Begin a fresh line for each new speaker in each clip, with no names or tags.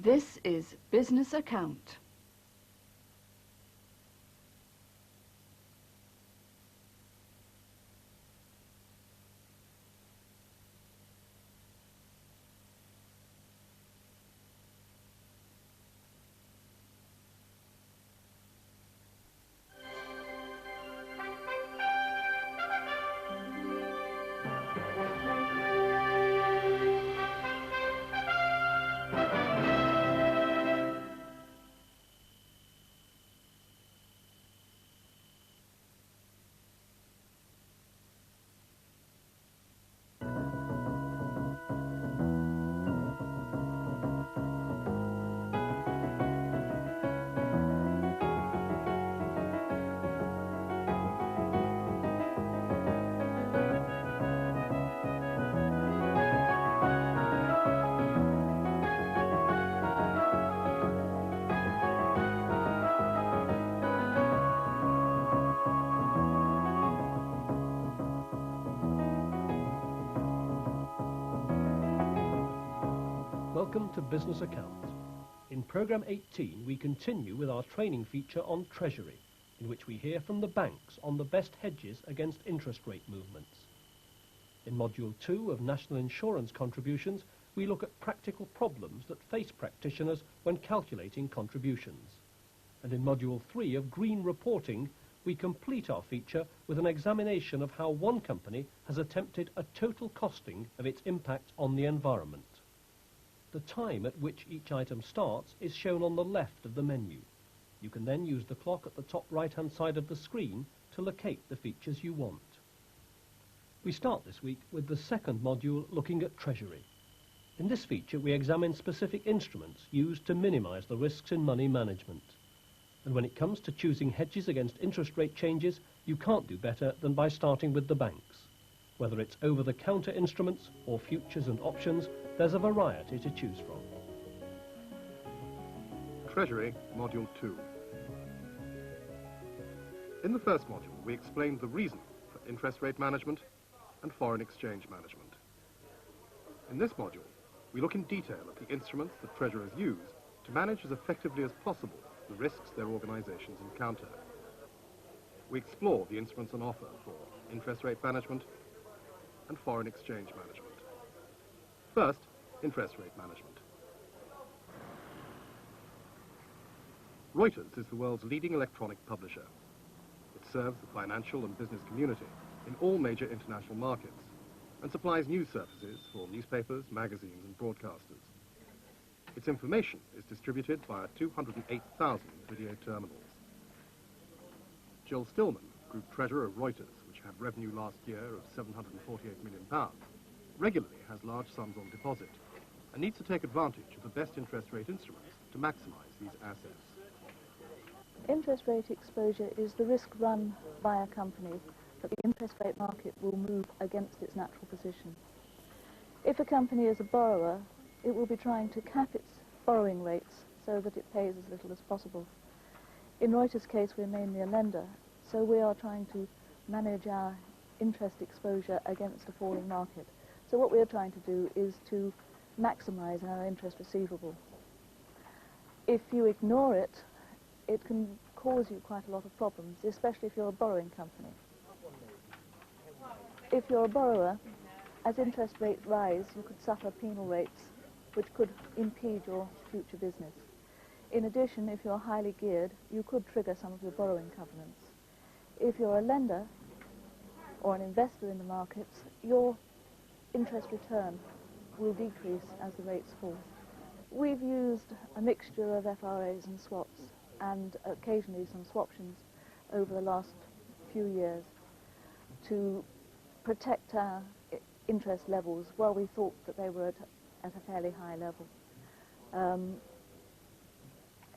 This is Business Account.
Welcome to Business Account. In Programme 18 we continue with our training feature on Treasury, in which we hear from the banks on the best hedges against interest rate movements. In Module 2 of National Insurance Contributions we look at practical problems that face practitioners when calculating contributions. And in Module 3 of Green Reporting we complete our feature with an examination of how one company has attempted a total costing of its impact on the environment. The time at which each item starts is shown on the left of the menu. You can then use the clock at the top right-hand side of the screen to locate the features you want. We start this week with the second module looking at Treasury. In this feature we examine specific instruments used to minimise the risks in money management. And when it comes to choosing hedges against interest rate changes, you can't do better than by starting with the banks. Whether it's over-the-counter instruments or futures and options, there's a variety to choose from.
Treasury, Module 2. In the first module, we explained the reason for interest rate management and foreign exchange management. In this module, we look in detail at the instruments that treasurers use to manage as effectively as possible the risks their organizations encounter. We explore the instruments on offer for interest rate management and foreign exchange management. First, interest rate management. Reuters is the world's leading electronic publisher. It serves the financial and business community in all major international markets and supplies news services for newspapers, magazines and broadcasters. Its information is distributed via 208,000 video terminals. Jill Stillman, Group Treasurer of Reuters, which had revenue last year of £748 million, regularly has large sums on deposit and needs to take advantage of the best interest rate instruments to maximize these assets.
Interest rate exposure is the risk run by a company that the interest rate market will move against its natural position. If a company is a borrower, it will be trying to cap its borrowing rates so that it pays as little as possible. In Reuters' case, we're mainly a lender, so we are trying to manage our interest exposure against a falling market. So what we're trying to do is to maximize our interest receivable. If you ignore it, it can cause you quite a lot of problems, especially if you're a borrowing company. If you're a borrower, as interest rates rise, you could suffer penal rates which could impede your future business. In addition, if you're highly geared, you could trigger some of your borrowing covenants. If you're a lender or an investor in the markets, your interest return will decrease as the rates fall. We've used a mixture of FRAs and swaps and occasionally some swaptions over the last few years to protect our interest levels while we thought that they were at a fairly high level.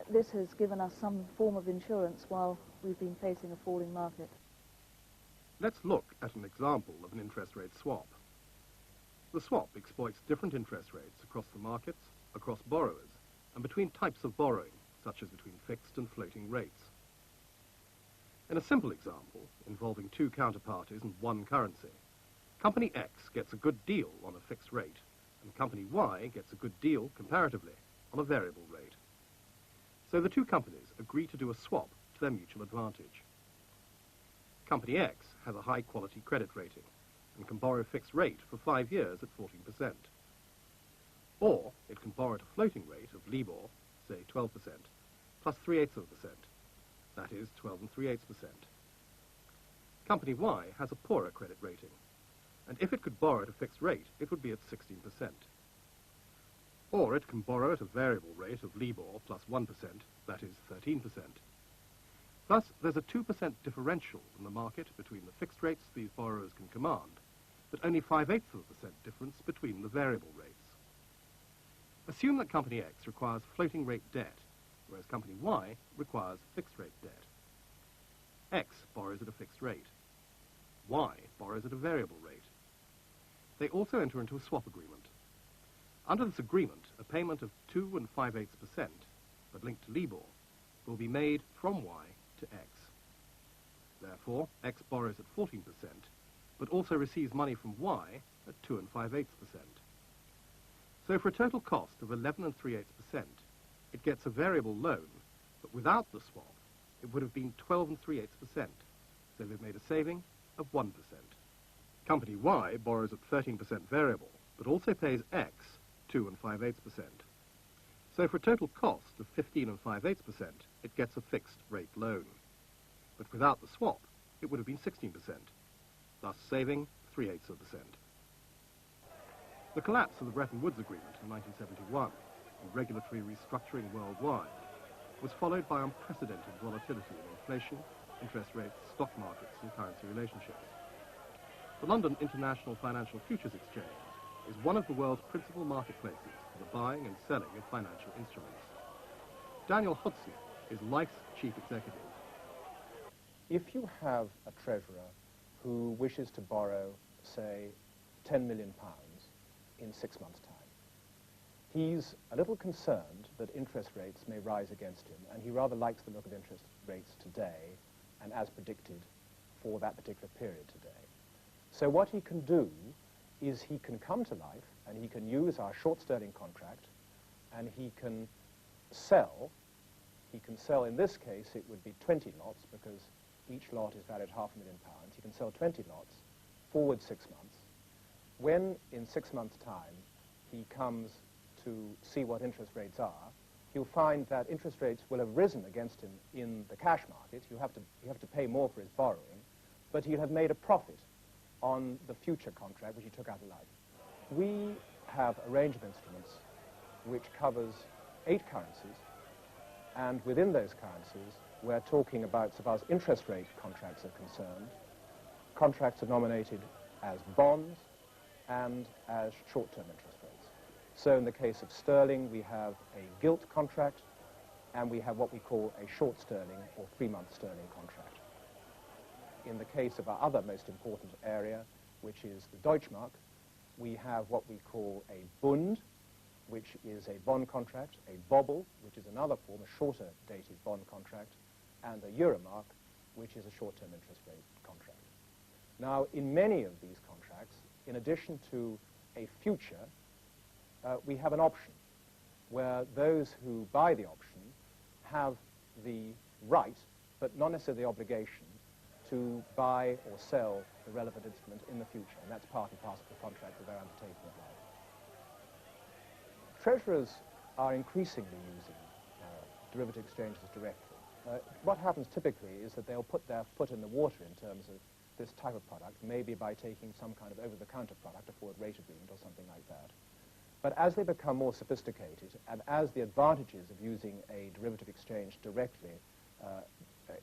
This has given us some form of insurance while we've been facing a falling market.
Let's look at an example of an interest rate swap. The swap exploits different interest rates across the markets, across borrowers, and between types of borrowing, such as between fixed and floating rates. In a simple example, involving two counterparties and one currency, Company X gets a good deal on a fixed rate, and Company Y gets a good deal comparatively. on a variable rate. So the two companies agree to do a swap to their mutual advantage. Company X has a high-quality credit rating and can borrow a fixed rate for 5 years at 14%. Or it can borrow at a floating rate of LIBOR, say 12%, plus 3/8%. That is 12 3/8%. Company Y has a poorer credit rating, and if it could borrow at a fixed rate, it would be at 16%. Or it can borrow at a variable rate of LIBOR plus 1%, that is 13%. Thus, there's a 2% differential in the market between the fixed rates these borrowers can command, but only 5/8% difference between the variable rates. Assume that Company X requires floating rate debt, whereas Company Y requires fixed rate debt. X borrows at a fixed rate. Y borrows at a variable rate. They also enter into a swap agreement. Under this agreement, a payment of 2 5/8%, but linked to LIBOR, will be made from Y to X. Therefore, X borrows at 14%, but also receives money from Y at 2 5/8%. So for a total cost of 11 3/8%, it gets a variable loan, but without the swap, it would have been 12 3/8%, so they've made a saving of 1%. Company Y borrows at 13% variable, but also pays X 2 5/8%. So for a total cost of 15 5/8%, it gets a fixed rate loan. But without the swap, it would have been 16%, thus saving 3/8%. The collapse of the Bretton Woods Agreement in 1971 and regulatory restructuring worldwide was followed by unprecedented volatility in inflation, interest rates, stock markets, and currency relationships. The London International Financial Futures Exchange is one of the world's principal marketplaces for the buying and selling of financial instruments. Daniel Hudson is Life's chief executive.
If you have a treasurer who wishes to borrow, say, £10 million in 6 months' time, he's a little concerned that interest rates may rise against him, and he rather likes the look of interest rates today and as predicted for that particular period today. So what he can do is he can come to Life and he can use our short sterling contract and he can sell. He can sell, in this case, it would be 20 lots because each lot is valued £500,000. He can sell 20 lots forward 6 months. When in 6 months' time he comes to see what interest rates are, he'll find that interest rates will have risen against him in the cash market. You have to pay more for his borrowing, but he'll have made a profit on the future contract which he took out of Life. We have a range of instruments which covers 8 currencies, and within those currencies we're talking about, so far as interest rate contracts are concerned, contracts are nominated as bonds and as short-term interest rates. So in the case of sterling, we have a gilt contract, and we have what we call a short sterling or 3-month sterling contract. In the case of our other most important area, which is the Deutschmark, we have what we call a Bund, which is a bond contract, a Bobble, which is another form, a shorter dated bond contract, and a Euromark, which is a short-term interest rate contract. Now, in many of these contracts, in addition to a future, we have an option, where those who buy the option have the right, but not necessarily the obligation, to buy or sell the relevant instrument in the future, and that's part and parcel of the contract that they're undertaking at Life. Treasurers are increasingly using derivative exchanges directly. What happens typically is that they'll put their foot in the water in terms of this type of product, maybe by taking some kind of over-the-counter product, a forward rate agreement or something like that. But as they become more sophisticated, and as the advantages of using a derivative exchange directly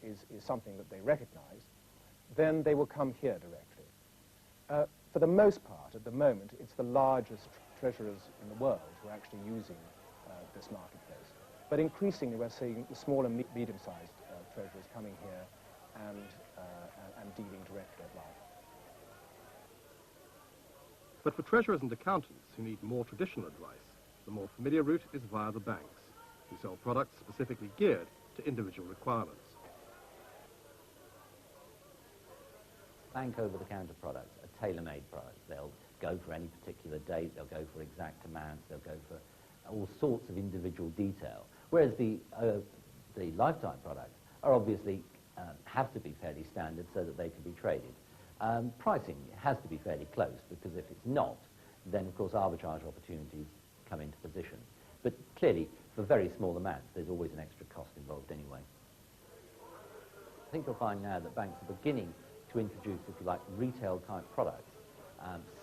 is something that they recognize, then they will come here directly. For the most part, at the moment, it's the largest treasurers in the world who are actually using this marketplace. But increasingly, we're seeing the small and medium-sized treasurers coming here and dealing directly at Life.
But for treasurers and accountants who need more traditional advice, the more familiar route is via the banks, who sell products specifically geared to individual requirements.
Bank over-the-counter products are tailor-made products. They'll go for any particular date, they'll go for exact amounts, they'll go for all sorts of individual detail, whereas the lifetime products are obviously have to be fairly standard so that they can be traded. Pricing has to be fairly close, because if it's not, then of course arbitrage opportunities come into position. But clearly, for very small amounts, there's always an extra cost involved anyway. I think you'll find now that banks are beginning to introduce, if you like, retail-type products,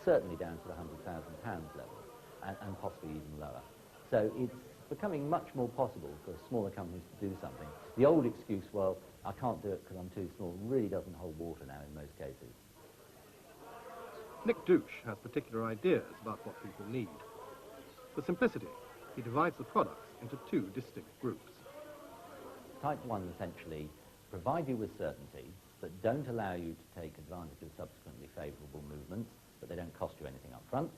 certainly down to the £100,000 level, and possibly even lower. So it's becoming much more possible for smaller companies to do something. The old excuse, well, I can't do it because I'm too small, really doesn't hold water now in most cases.
Nick Douche has particular ideas about what people need. For simplicity, he divides the products into two distinct groups.
Type 1 essentially provide you with certainty, but don't allow you to take advantage of subsequently favourable movements, but they don't cost you anything up front.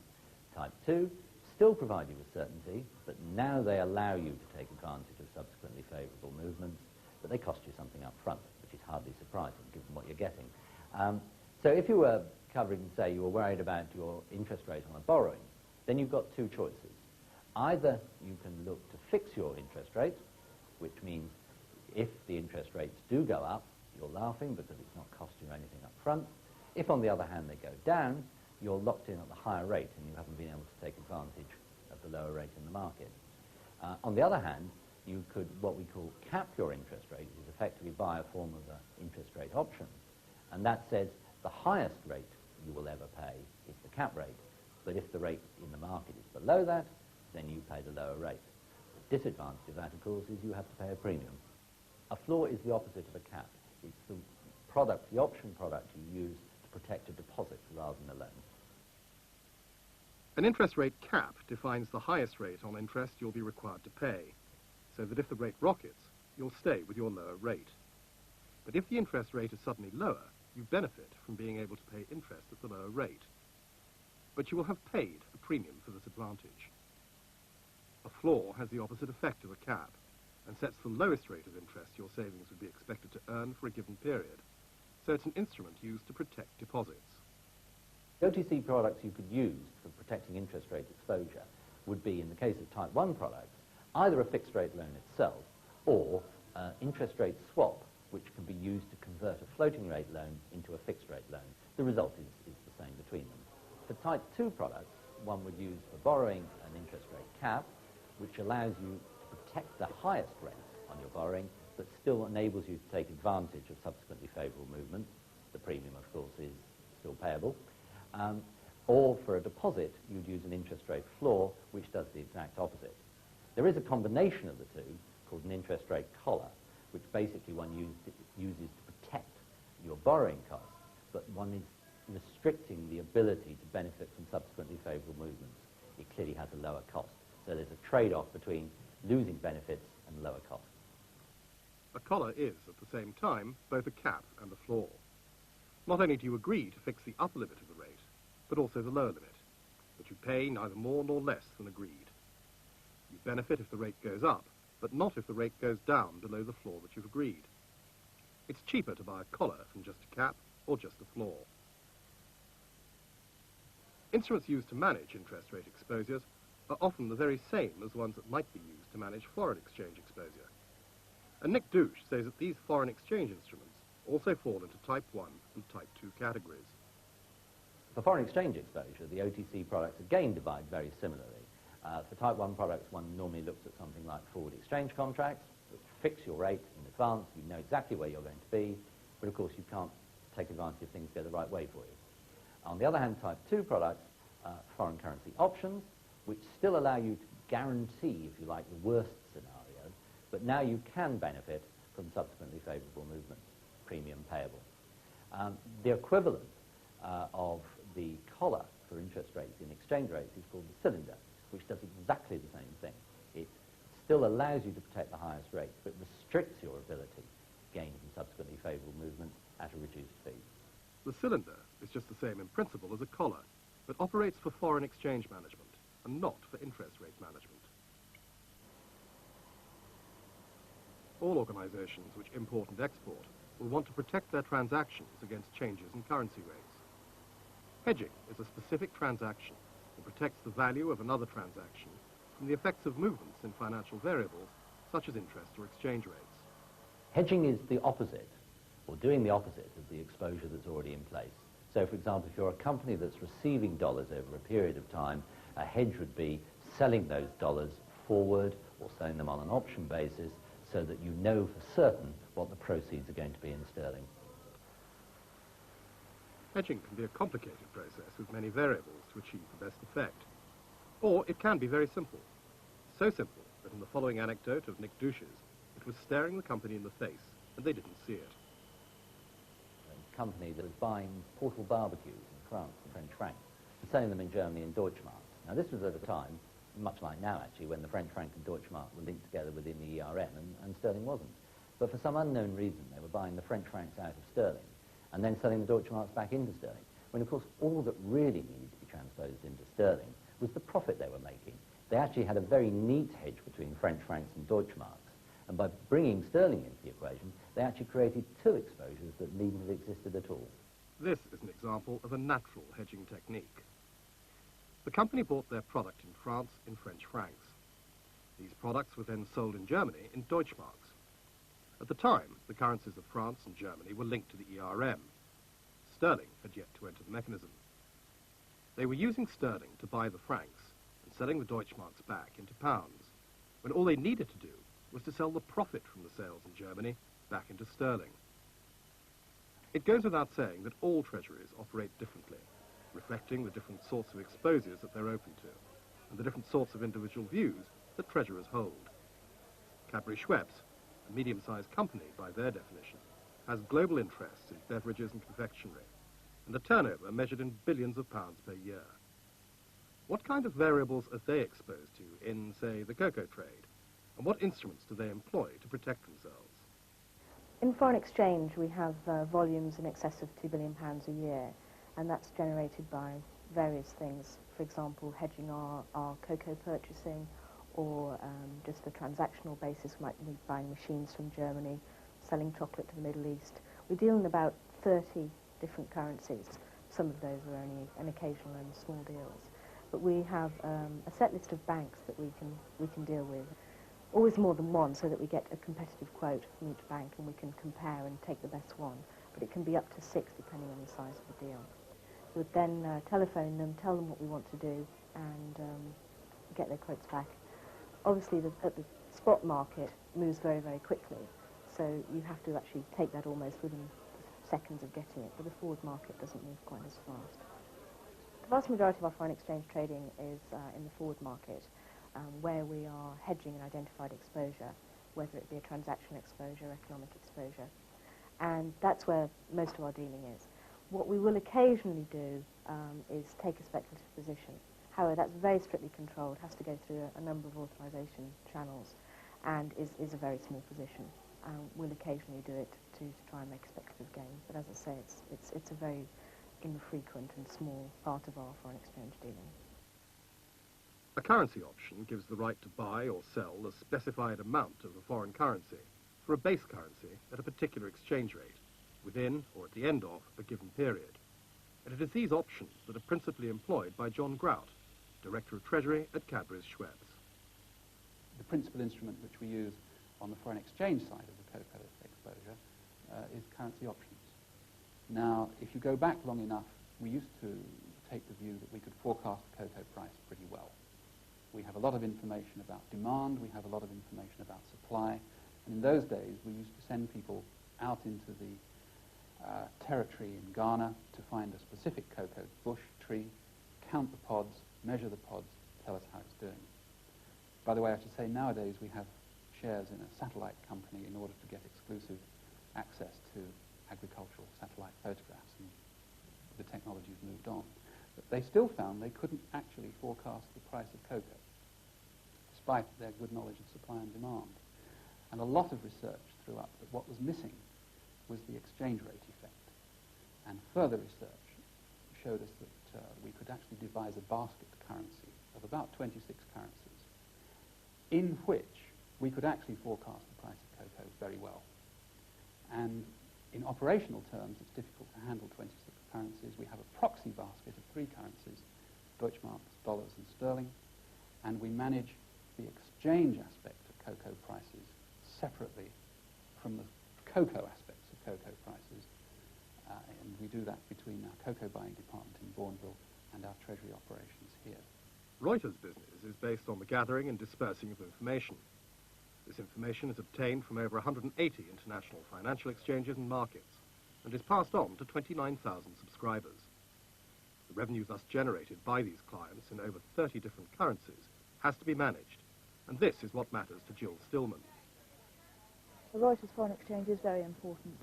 Type 2 still provide you with certainty, but now they allow you to take advantage of subsequently favourable movements, but they cost you something up front, which is hardly surprising given what you're getting. So if you were covering, say, you were worried about your interest rate on a borrowing, then you've got two choices. Either you can look to fix your interest rate, which means if the interest rates do go up, you're laughing because it's not cost you anything up front. If, on the other hand, they go down, you're locked in at the higher rate and you haven't been able to take advantage of the lower rate in the market. On the other hand, you could, what we call, cap your interest rate, is effectively buy a form of an interest rate option. And that says the highest rate you will ever pay is the cap rate. But if the rate in the market is below that, then you pay the lower rate. The disadvantage of that, of course, is you have to pay a premium. A floor is the opposite of a cap. It's the product, the option product you use to protect a deposit rather than a loan.
An interest rate cap defines the highest rate on interest you'll be required to pay, so that if the rate rockets, you'll stay with your lower rate. But if the interest rate is suddenly lower, you benefit from being able to pay interest at the lower rate. But you will have paid a premium for this advantage. A floor has the opposite effect of a cap, and sets the lowest rate of interest your savings would be expected to earn for a given period. So it's an instrument used to protect deposits.
The OTC products you could use for protecting interest rate exposure would be, in the case of Type 1 products, either a fixed rate loan itself or interest rate swap, which can be used to convert a floating rate loan into a fixed rate loan. The result is the same between them. For Type 2 products, one would use for borrowing an interest rate cap, which allows you to protect the highest rate on your borrowing, but still enables you to take advantage of subsequently favourable movements. The premium, of course, is still payable. Or for a deposit, you'd use an interest rate floor, which does the exact opposite. There is a combination of the two called an interest rate collar, which basically one uses to protect your borrowing costs, but one is restricting the ability to benefit from subsequently favourable movements. It clearly has a lower cost. So there's a trade-off between losing benefits and lower costs.
A collar is, at the same time, both a cap and a floor. Not only do you agree to fix the upper limit of the rate, but also the lower limit, but you pay neither more nor less than agreed. You benefit if the rate goes up, but not if the rate goes down below the floor that you've agreed. It's cheaper to buy a collar than just a cap or just a floor. Instruments used to manage interest rate exposures are often the very same as ones that might be used to manage foreign exchange exposure. And Nick Douche says that these foreign exchange instruments also fall into Type 1 and Type 2 categories.
For foreign exchange exposure, the OTC products again divide very similarly. For Type 1 products, one normally looks at something like forward exchange contracts, which fix your rate in advance. You know exactly where you're going to be, but of course you can't take advantage if things go the right way for you. On the other hand, Type 2 products, foreign currency options, which still allow you to guarantee, if you like, the worst scenario, but now you can benefit from subsequently favourable movements, premium payable. The equivalent of the collar for interest rates in exchange rates is called the cylinder, which does exactly the same thing. It still allows you to protect the highest rate, but restricts your ability to gain from subsequently favourable movements at a reduced fee.
The cylinder is just the same in principle as a collar, but operates for foreign exchange management and not for interest rate management. All organisations which import and export will want to protect their transactions against changes in currency rates. Hedging is a specific transaction that protects the value of another transaction from the effects of movements in financial variables, such as interest or exchange rates.
Hedging is the opposite, or doing the opposite of the exposure that's already in place. So, for example, if you're a company that's receiving dollars over a period of time, a hedge would be selling those dollars forward or selling them on an option basis so that you know for certain what the proceeds are going to be in sterling.
Hedging can be a complicated process with many variables to achieve the best effect. Or it can be very simple. So simple that in the following anecdote of Nick Douche's, it was staring the company in the face and they didn't see it.
A company that was buying portable barbecues in France and French francs and selling them in Germany in Deutschmarks. Now this was at a time, much like now actually, when the French franc and Deutschmark were linked together within the ERM and sterling wasn't. But for some unknown reason they were buying the French francs out of sterling and then selling the Deutschmarks back into sterling, when of course all that really needed to be transposed into sterling was the profit they were making. They actually had a very neat hedge between French francs and Deutschmarks, and by bringing sterling into the equation, they actually created two exposures that needn't have existed at all.
This is an example of a natural hedging technique. The company bought their product in France in French francs. These products were then sold in Germany in Deutschmarks. At the time, the currencies of France and Germany were linked to the ERM. Sterling had yet to enter the mechanism. They were using sterling to buy the francs and selling the Deutschmarks back into pounds, when all they needed to do was to sell the profit from the sales in Germany back into sterling. It goes without saying that all treasuries operate differently, reflecting the different sorts of exposures that they're open to, and the different sorts of individual views that treasurers hold. Cadbury Schweppes, a medium-sized company by their definition, has global interests in beverages and confectionery, and a turnover measured in billions of pounds per year. What kind of variables are they exposed to in, say, the cocoa trade, and what instruments do they employ to protect themselves?
In foreign exchange, we have volumes in excess of £2 billion a year, and that's generated by various things. For example, hedging our cocoa purchasing, or just the transactional basis. We might be buying machines from Germany, selling chocolate to the Middle East. We deal in about 30 different currencies. Some of those are only an occasional and small deals. But we have a set list of banks that we can deal with. Always more than one, so that we get a competitive quote from each bank and we can compare and take the best one. But it can be up to 6 depending on the size of the deal. We would then telephone them, tell them what we want to do, and get their quotes back. Obviously, the spot market moves very, very quickly, so you have to actually take that almost within seconds of getting it, but the forward market doesn't move quite as fast. The vast majority of our foreign exchange trading is in the forward market, where we are hedging an identified exposure, whether it be a transaction exposure, economic exposure, and that's where most of our dealing is. What we will occasionally do is take a speculative position. However, that's very strictly controlled, has to go through a number of authorization channels, and is a very small position. We'll occasionally do it to try and make a speculative gain, but as I say, it's a very infrequent and small part of our foreign exchange dealing.
A currency option gives the right to buy or sell a specified amount of a foreign currency for a base currency at a particular exchange rate, within or at the end of a given period. And it is these options that are principally employed by John Grout, Director of Treasury at Cadbury's Schweppes.
The principal instrument which we use on the foreign exchange side of the cocoa exposure is currency options. Now, if you go back long enough, we used to take the view that we could forecast the cocoa price pretty well. We have a lot of information about demand, we have a lot of information about supply, and in those days we used to send people out into the territory in Ghana to find a specific cocoa bush, tree, count the pods, measure the pods, tell us how it's doing. By the way, I should say nowadays we have shares in a satellite company in order to get exclusive access to agricultural satellite photographs, and the technology's moved on. But they still found they couldn't actually forecast the price of cocoa, despite their good knowledge of supply and demand. And a lot of research threw up that what was missing was the exchange rate effect. And further research showed us that we could actually devise a basket currency of about 26 currencies, in which we could actually forecast the price of cocoa very well. And in operational terms, it's difficult to handle 26 currencies. We have a proxy basket of 3 currencies, Deutschmarks, dollars and sterling, and we manage the exchange aspect of cocoa prices separately from the cocoa aspects of cocoa prices. And we do that between our cocoa buying department in Bourneville and our treasury operations here.
Reuters' business is based on the gathering and dispersing of information. This information is obtained from over 180 international financial exchanges and markets and is passed on to 29,000 subscribers. The revenue thus generated by these clients in over 30 different currencies has to be managed, and this is what matters to Jill Stillman.
The Reuters foreign exchange is very important.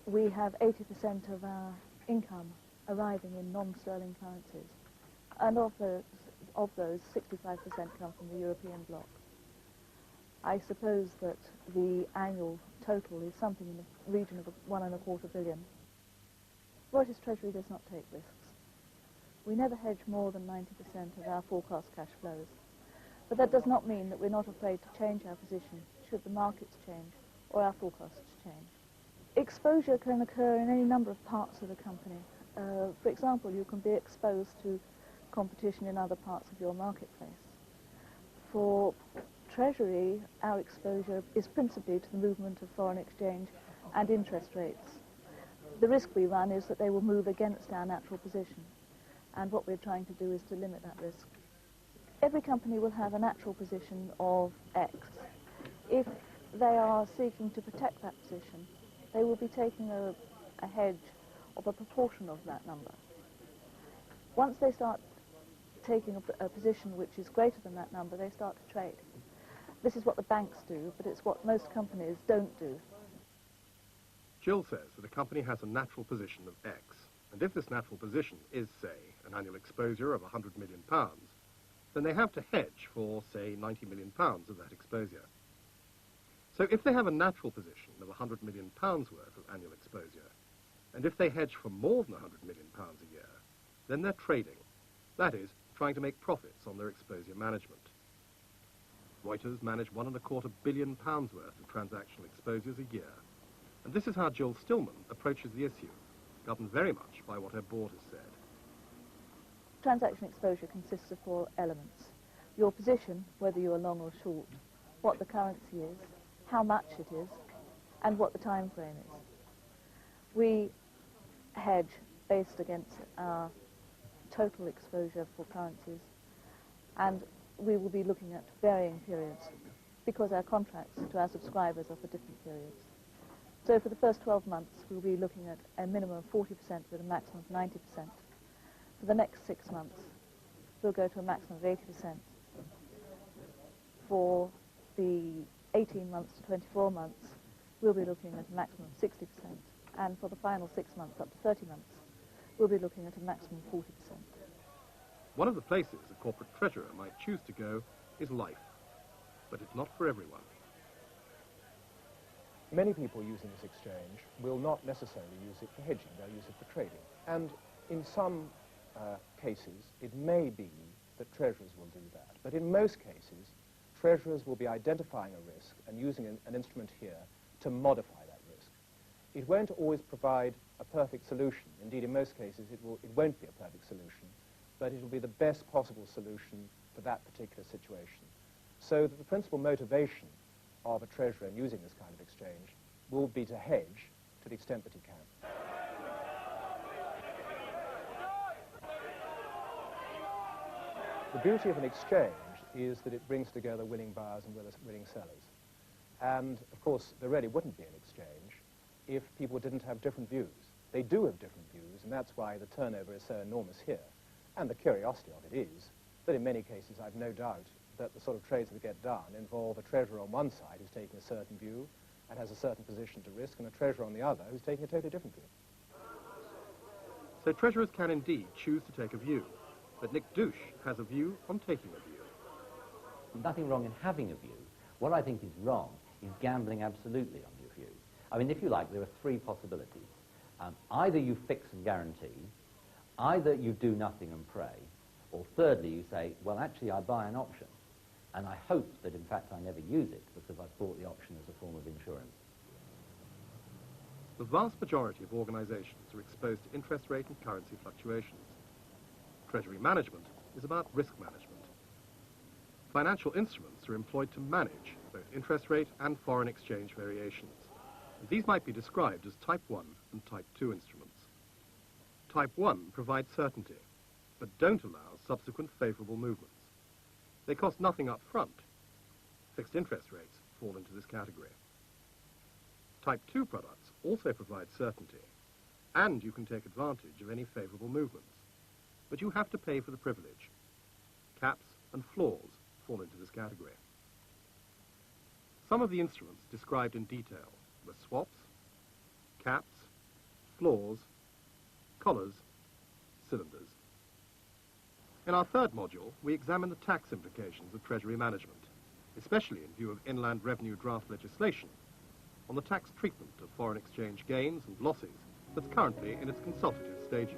We have 80% of our income arriving in non-sterling currencies, and of those 65% come from the European bloc. I suppose that the annual total is something in the region of £1.25 billion. Reuters Treasury does not take risks. We never hedge more than 90% of our forecast cash flows, but that does not mean that we're not afraid to change our position should the markets change or our forecasts change. Exposure can occur in any number of parts of the company. For example, you can be exposed to competition in other parts of your marketplace. For Treasury, our exposure is principally to the movement of foreign exchange and interest rates. The risk we run is that they will move against our natural position, and what we're trying to do is to limit that risk. Every company will have a natural position of X. If they are seeking to protect that position, they will be taking a hedge of a proportion of that number. Once they start taking a position which is greater than that number, they start to trade. This is what the banks do, but it's what most companies don't do.
Jill says that a company has a natural position of X, and if this natural position is, say, an annual exposure of £100 million, then they have to hedge for, say, £90 million of that exposure. So if they have a natural position of £100 million worth of annual exposure, and if they hedge for more than £100 million a year, then they're trading. That is, trying to make profits on their exposure management. Reuters manage £1.25 billion worth of transactional exposures a year, and this is how Jill Stillman approaches the issue, governed very much by what her board has said.
Transaction exposure consists of 4 elements. Your position, whether you are long or short, what the currency is, how much it is, and what the time frame is. We hedge based against our total exposure for currencies, and we will be looking at varying periods because our contracts to our subscribers are for different periods. So for the first 12 months, we'll be looking at a minimum of 40% with a maximum of 90%. For the next 6 months, we'll go to a maximum of 80%. For the 18 months to 24 months, we'll be looking at a maximum of 60%. And for the final 6 months, up to 30 months, we'll be looking at a maximum of 40%.
One of the places a corporate treasurer might choose to go is life, but it's not for everyone.
Many people using this exchange will not necessarily use it for hedging, they'll use it for trading. And in some cases, it may be that treasurers will do that. But in most cases, treasurers will be identifying a risk and using an instrument here to modify that risk. It won't always provide a perfect solution. Indeed, in most cases, it won't be a perfect solution, but it will be the best possible solution for that particular situation. So that the principal motivation of a treasurer in using this kind of exchange will be to hedge to the extent that he can. The beauty of an exchange is that it brings together willing buyers and willing sellers. And, of course, there really wouldn't be an exchange if people didn't have different views. They do have different views, and that's why the turnover is so enormous here. And the curiosity of it is that in many cases, I've no doubt that the sort of trades that get done involve a treasurer on one side who's taking a certain view and has a certain position to risk, and a treasurer on the other who's taking a totally different view.
So treasurers can indeed choose to take a view, but Nick Douche has a view on taking a view.
Nothing wrong in having a view. What I think is wrong is gambling absolutely on your view. I mean, if you like, there are 3 possibilities. Either you fix and guarantee, either you do nothing and pray, or thirdly, you say, well, actually, I buy an option, and I hope that, in fact, I never use it because I've bought the option as a form of insurance.
The vast majority of organizations are exposed to interest rate and currency fluctuations. Treasury management is about risk management. financial instruments are employed to manage both interest rate and foreign exchange variations. These might be described as Type 1 and Type 2 instruments. Type 1 provide certainty, but don't allow subsequent favourable movements. They cost nothing up front. Fixed interest rates fall into this category. Type 2 products also provide certainty, and you can take advantage of any favourable movements, but you have to pay for the privilege. Caps and floors fall into this category. Some of the instruments described in detail were swaps, caps, floors, collars, cylinders. In our third module, we examine the tax implications of Treasury management, especially in view of inland revenue draft legislation, on the tax treatment of foreign exchange gains and losses that's currently in its consultative stages.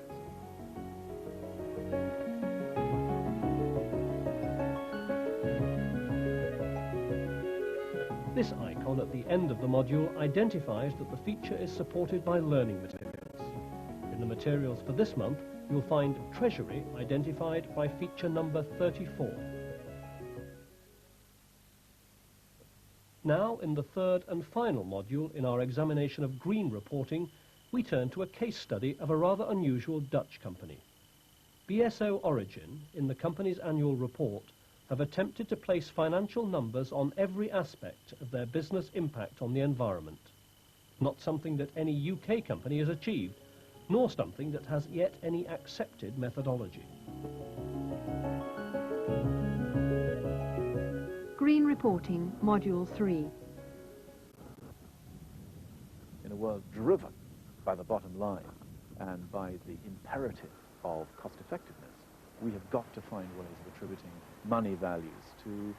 This icon at the end of the module identifies that the feature is supported by learning materials. In the materials for this month, you'll find Treasury identified by feature number 34. Now, in the third and final module in our examination of green reporting, we turn to a case study of a rather unusual Dutch company. BSO Origin, in the company's annual report, have attempted to place financial numbers on every aspect of their business impact on the environment. Not something that any UK company has achieved, nor something that has yet any accepted methodology.
Green Reporting, Module 3.
In a world driven by the bottom line and by the imperative of cost-effectiveness, we have got to find ways of attributing money values to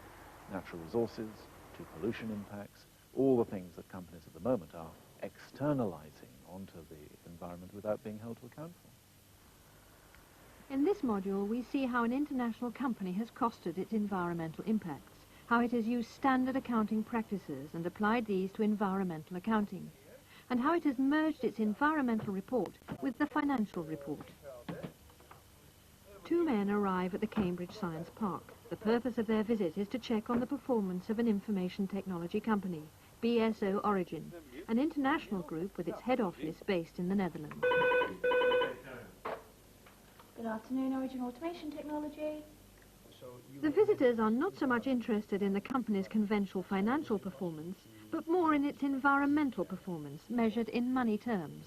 natural resources, to pollution impacts, all the things that companies at the moment are externalizing onto the environment without being held to account for.
In this module, we see how an international company has costed its environmental impacts, how it has used standard accounting practices and applied these to environmental accounting, and how it has merged its environmental report with the financial report. Two men arrive at the Cambridge Science Park. The purpose of their visit is to check on the performance of an information technology company, BSO Origin, an international group with its head office based in the Netherlands.
Good afternoon, Origin Automation Technology.
The visitors are not so much interested in the company's conventional financial performance, but more in its environmental performance, measured in money terms.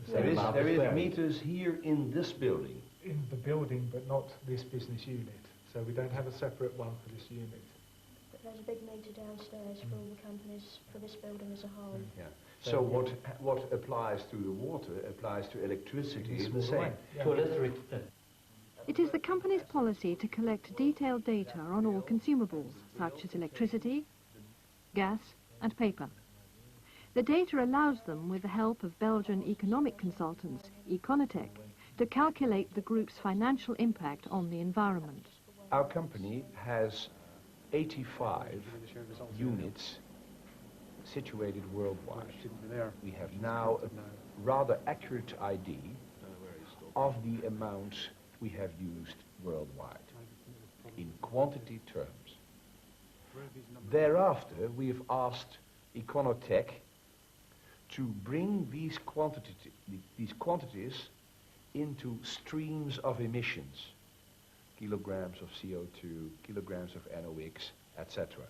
There is meters here in this building.
In the building, but not this business unit. So we don't have a separate one for this unit.
But there's a big meter downstairs for all the companies for this building as a whole.
Yeah. So what applies to the water applies to electricity in the same.
Yeah.
It is the company's policy to collect detailed data on all consumables, such as electricity, gas and paper. The data allows them, with the help of Belgian economic consultants, Econotec, to calculate the group's financial impact on the environment.
Our company has 85 units situated worldwide. We have now a rather accurate ID of the amount we have used worldwide in quantity terms. Thereafter, we have asked Econotec to bring these quantities into streams of emissions, kilograms of CO2, kilograms of NOx, etc.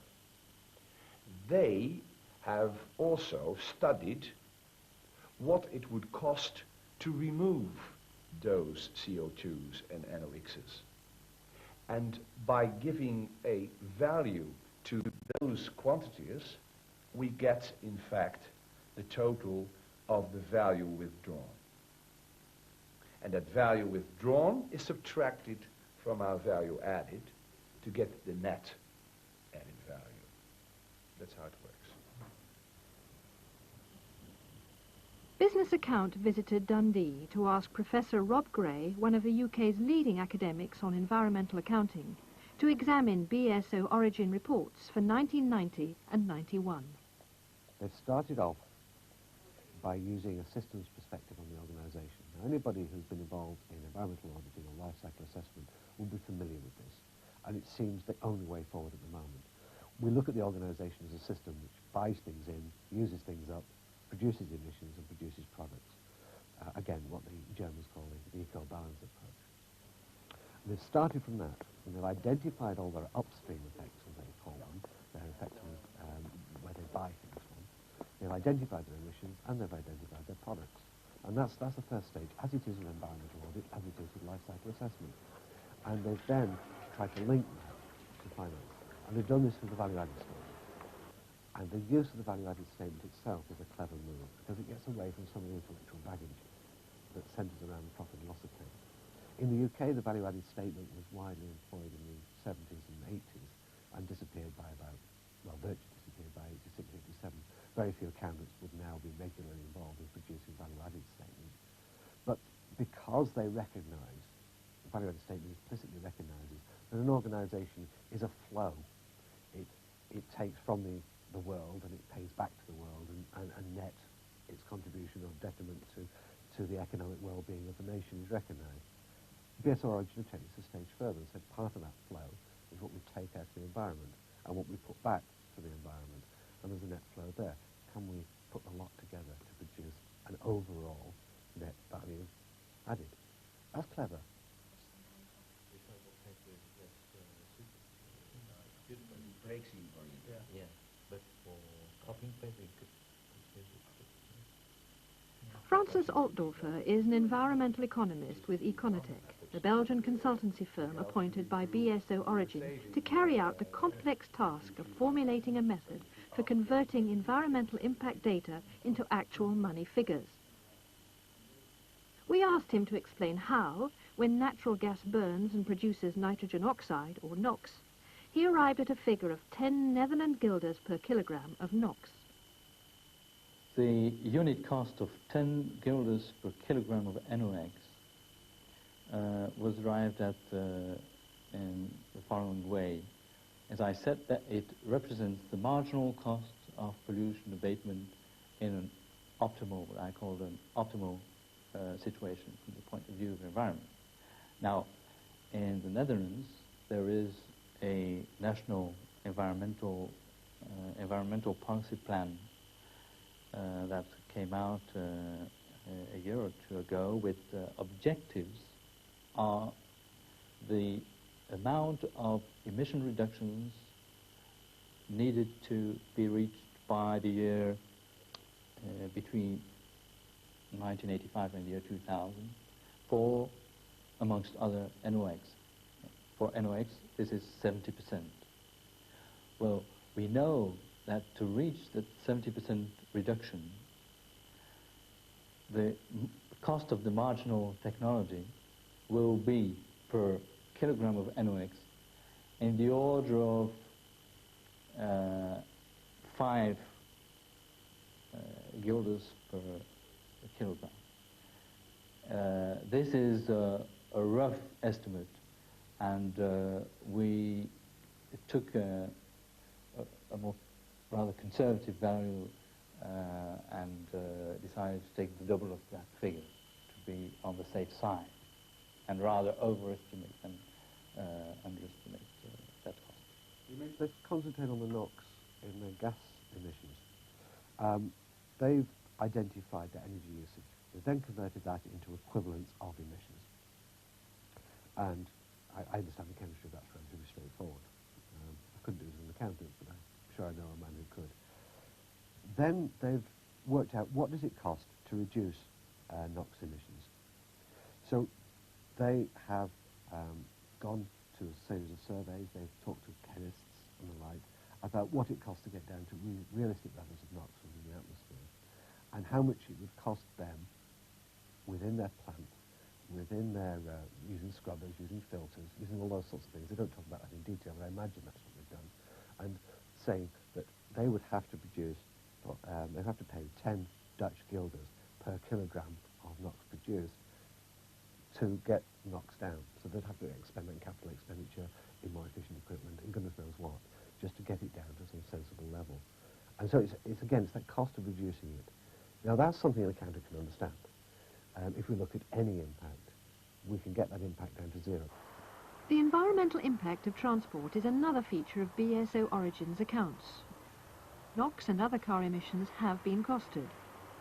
They have also studied what it would cost to remove those CO2s and NOx's. And by giving a value to those quantities, we get, in fact, the total of the value withdrawn. And that value withdrawn is subtracted from our value added to get the net added value. That's how it works.
Business Account visited Dundee to ask Professor Rob Gray, one of the UK's leading academics on environmental accounting, to examine BSO Origin reports for 1990 and 91.
They've started off by using a systems perspective on the organisation. Now, anybody who's been involved in environmental auditing or life cycle assessment will be familiar with this. and it seems the only way forward at the moment. We look at the organisation as a system which buys things in, uses things up, produces emissions and produces products. Again, what the Germans call the eco-balance approach. And they've started from that, and they've identified all their upstream effects, as they call them, their effects on where they buy things from. They've identified their emissions and they've identified their products. And that's the first stage, as it is with environmental audit, as it is with life cycle assessment. And they've then tried to link that to finance. And they've done this with the value-added statement. And the use of the value-added statement itself is a clever move, because it gets away from some of the intellectual baggage that centres around the profit and loss account. In the UK, the value-added statement was widely employed in the 70s and 80s and disappeared by about, well, virtually disappeared by 86, 87. Very few accountants would now be regularly involved in producing value-added statements. But because they recognise, the value-added statement implicitly recognises that an organisation is a flow. It takes from the world and it pays back to the world and net its contribution or detriment to the economic well-being of the nation is recognised. BSO originally takes this a stage further and said part of that flow is what we take out to the environment and what we put back to the environment. And there's a net flow there. Can we put the lot together to produce an overall net value added? That's clever.
Francis Altdorfer is an environmental economist with Econotec, the Belgian consultancy firm appointed by BSO Origin to carry out the complex task of formulating a method for converting environmental impact data into actual money figures. We asked him to explain how, when natural gas burns and produces nitrogen oxide, or NOx, he arrived at a figure of 10 Netherlands guilders per kilogram of NOx.
The unit cost of 10 guilders per kilogram of NOx was arrived at in the following way. As I said, that it represents the marginal cost of pollution abatement in an optimal, what I call an optimal situation from the point of view of the environment. Now, in the Netherlands, there is a national environmental policy plan that came out a year or two ago with objectives are the amount of emission reductions needed to be reached by the year between 1985 and the year 2000 for, amongst other, NOx. For NOx, this is 70%. Well, we know that to reach that 70% reduction, the cost of the marginal technology will be per kilogram of NOx in the order of 5 guilders per kilogram. This is a rough estimate, and we took a more rather conservative value and decided to take the double of that figure to be on the safe side and rather overestimate than underestimate that cost.
Let's concentrate on the NOx in the gas emissions. They've identified the energy usage. They've then converted that into equivalents of emissions. And I understand the chemistry of that's relatively straightforward. I couldn't do it as an accountant, but I'm sure I know a man who could. Then they've worked out what does it cost to reduce NOx emissions. So they have gone to a series of surveys. They've talked to chemists and the like about what it costs to get down to realistic levels of NOx within the atmosphere and how much it would cost them within their plant, within their using scrubbers, using filters, using all those sorts of things. They don't talk about that in detail, but I imagine that's what they've done. And saying that they would have to produce, they'd have to pay 10 Dutch guilders per kilogram of NOx produced to get NOx down. So they'd have to expend that capital expenditure in more efficient equipment and goodness knows what, just to get it down to some sensible level. And so it's again, it's that cost of reducing it. Now that's something an accountant can understand. If we look at any impact, we can get that impact down to zero.
The environmental impact of transport is another feature of BSO Origin's accounts. NOx and other car emissions have been costed.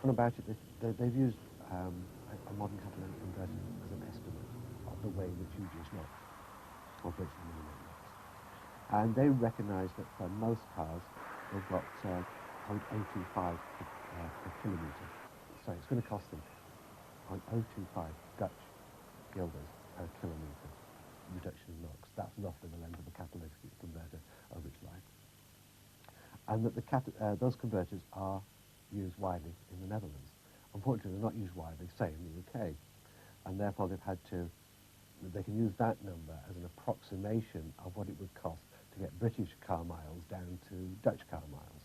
What about it? They've used a modern catalytic converter as an estimate of the way in which you use NOx, or virtually eliminate NOx. And they recognise that for most cars, they've got 0.025 per kilometre. So it's going to cost them 0.025 Dutch guilders per kilometre reduction in NOx. That's roughly the length of a catalytic converter over its life. And that those converters are used widely in the Netherlands. Unfortunately, they're not used widely, say, in the UK. And therefore, they can use that number as an approximation of what it would cost to get British car miles down to Dutch car miles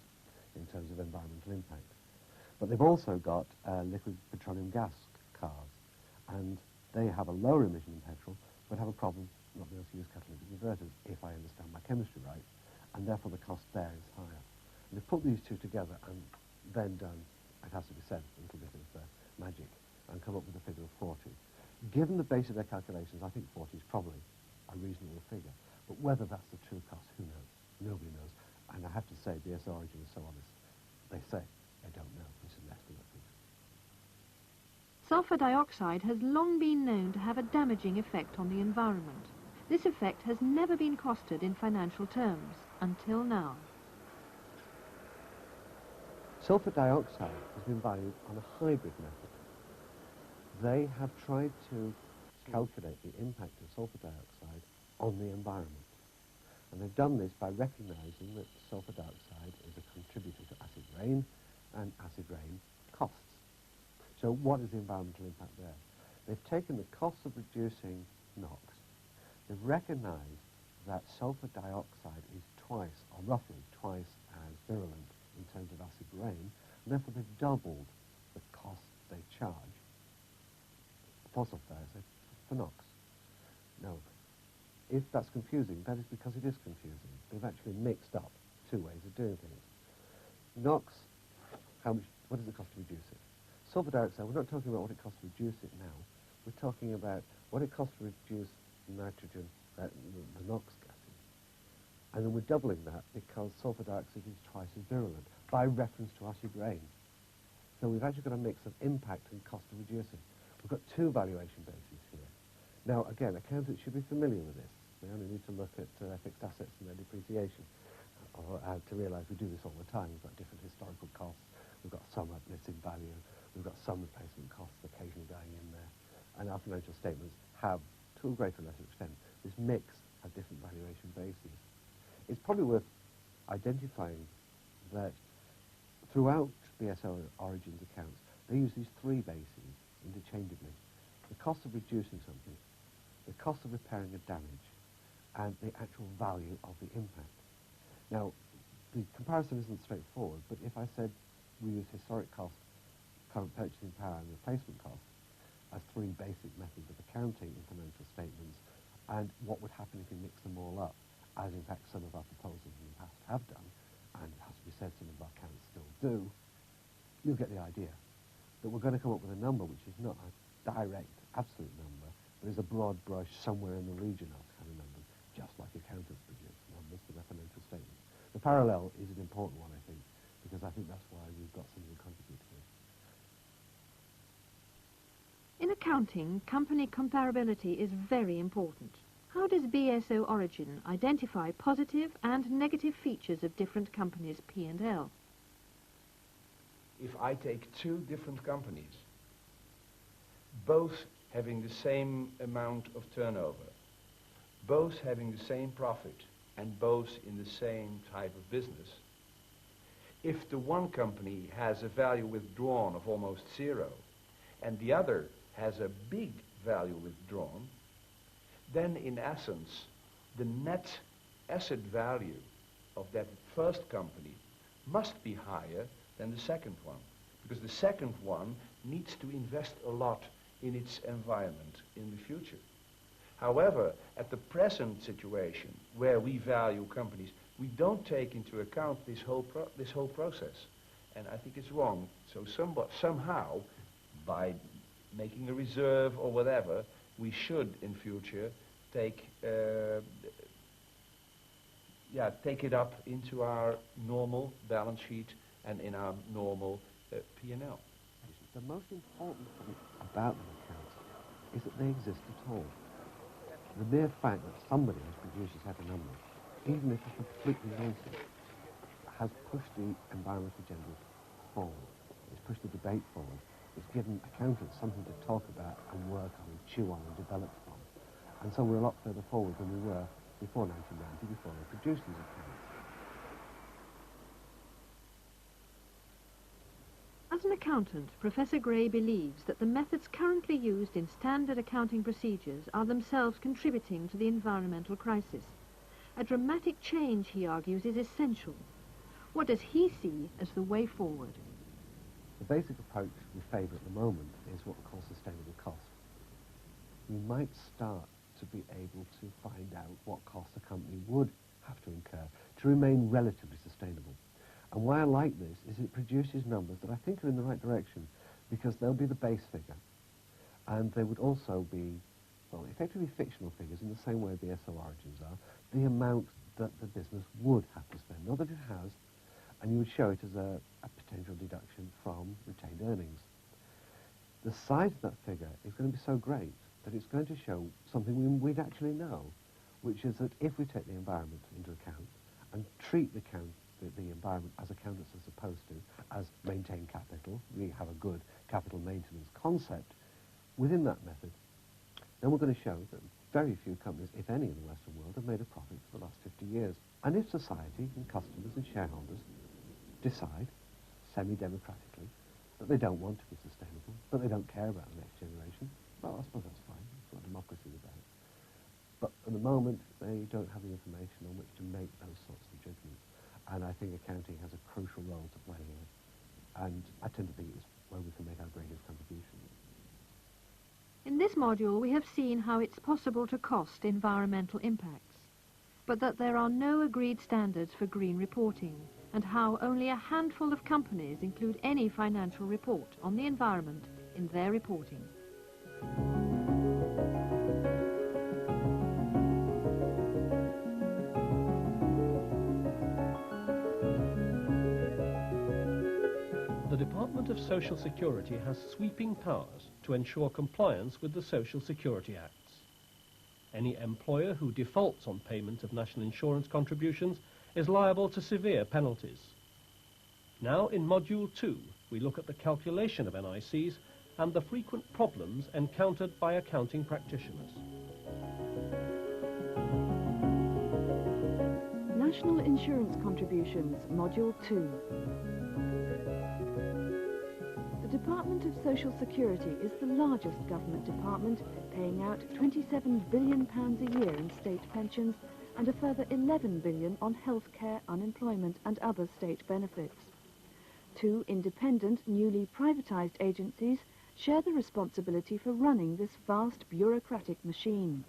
in terms of environmental impact. But they've also got liquid petroleum gas cars, and they have a lower emission than petrol, but have a problem not being able to use catalytic converters, if I understand my chemistry right, and therefore the cost there is higher. And they've put these two together and then done, it has to be said, a little bit of magic, and come up with a figure of 40. Given the base of their calculations, I think 40 is probably a reasonable figure. But whether that's the true cost, who knows? Nobody knows. And I have to say, BSO Origin is so honest. They say they don't know. This is an estimate figure.
Sulfur dioxide has long been known to have a damaging effect on the environment. This effect has never been costed in financial terms, until now.
Sulfur dioxide has been valued on a hybrid method. They have tried to calculate the impact of sulfur dioxide on the environment. And they've done this by recognising that sulfur dioxide is a contributor to acid rain, and acid rain costs. So what is the environmental impact there? They've taken the cost of reducing NOx. They've recognised that sulfur dioxide is twice, or roughly twice, as virulent in terms of acid rain, and therefore they've doubled the cost they charge for sulfur dioxide for NOx. Now, if that's confusing, that is because it is confusing. They've actually mixed up two ways of doing things. NOx, what does it cost to reduce it? Sulfur dioxide, we're not talking about what it costs to reduce it now. We're talking about what it costs to reduce nitrogen, the NOx gases. And then we're doubling that because sulfur dioxide is twice as virulent by reference to acid rain. So we've actually got a mix of impact and cost of reducing. We've got two valuation bases here. Now, again, accountants should be familiar with this. They only need to look at fixed assets and their depreciation to realise we do this all the time. We've got different historical costs. We've got some uplifts in value. We've got some replacement costs occasionally going in there. And our financial statements have, to a greater or lesser extent, this mix of different valuation bases. It's probably worth identifying that throughout BSO Origin's accounts, they use these three bases interchangeably. The cost of reducing something, the cost of repairing a damage, and the actual value of the impact. Now, the comparison isn't straightforward, but if I said we use historic cost, current purchasing power, and replacement cost as three basic methods of accounting in financial statements, and what would happen if you mix them all up, as in fact some of our proposals in the past have done, and it has to be said some of our accounts still do, you'll get the idea that we're going to come up with a number which is not a direct, absolute number, but is a broad brush somewhere in the region of kind of numbers, just like accountants produce numbers for their financial statements. The parallel is an important one, I think, because I think that's why we've got something to contribute here.
In accounting, company comparability is very important. How does BSO Origin identify positive and negative features of different companies' P&L?
If I take two different companies, both having the same amount of turnover, both having the same profit, and both in the same type of business, if the one company has a value withdrawn of almost zero, and the other has a big value withdrawn, then in essence, the net asset value of that first company must be higher than the second one, because the second one needs to invest a lot in its environment in the future. However, at the present situation, where we value companies, we don't take into account this whole process. And I think it's wrong. So somehow, by making a reserve or whatever, we should, in future, take it up into our normal balance sheet and in our normal P&L.
The most important thing about the accounts is that they exist at all. The mere fact that somebody has produced a set of numbers, even if it's completely nonsense, has pushed the environmental agenda forward. It's pushed the debate forward. It's given accountants something to talk about and work on and chew on and develop from. And so we're a lot further forward than we were before 1990, before they produced these accounts.
As an accountant, Professor Gray believes that the methods currently used in standard accounting procedures are themselves contributing to the environmental crisis. A dramatic change, he argues, is essential. What does he see as the way forward?
The basic approach we favour at the moment is what we call sustainable cost. We might start to be able to find out what costs a company would have to incur to remain relatively sustainable. And why I like this is it produces numbers that I think are in the right direction, because they'll be the base figure, and they would also be, well, effectively fictional figures in the same way BSO origins are, the amount that the business would have to spend, not that it has, and you would show it as a potential deduction from retained earnings. The size of that figure is going to be so great that it's going to show something we'd actually know, which is that if we take the environment into account and treat the environment as accountants are supposed to, as maintain capital, we have a good capital maintenance concept within that method, then we're going to show that very few companies, if any in the Western world, have made a profit for the last 50 years. And if society and customers and shareholders decide, semi-democratically, that they don't want to be sustainable, but they don't care about the next generation, well, I suppose that's fine. That's what democracy is about. But at the moment, they don't have the information on which to make those sorts of judgments. And I think accounting has a crucial role to play here. And I tend to think it's where we can make our greatest contribution.
In this module, we have seen how it's possible to cost environmental impacts, but that there are no agreed standards for green reporting, and how only a handful of companies include any financial report on the environment in their reporting.
The Department of Social Security has sweeping powers to ensure compliance with the Social Security Acts. Any employer who defaults on payment of national insurance contributions is liable to severe penalties. Now, in Module 2, we look at the calculation of NICs and the frequent problems encountered by accounting practitioners.
National Insurance Contributions, Module 2. The Department of Social Security is the largest government department, paying out £27 billion a year in state pensions and a further £11 billion on healthcare, unemployment and other state benefits. Two independent, newly privatised agencies share the responsibility for running this vast bureaucratic machine.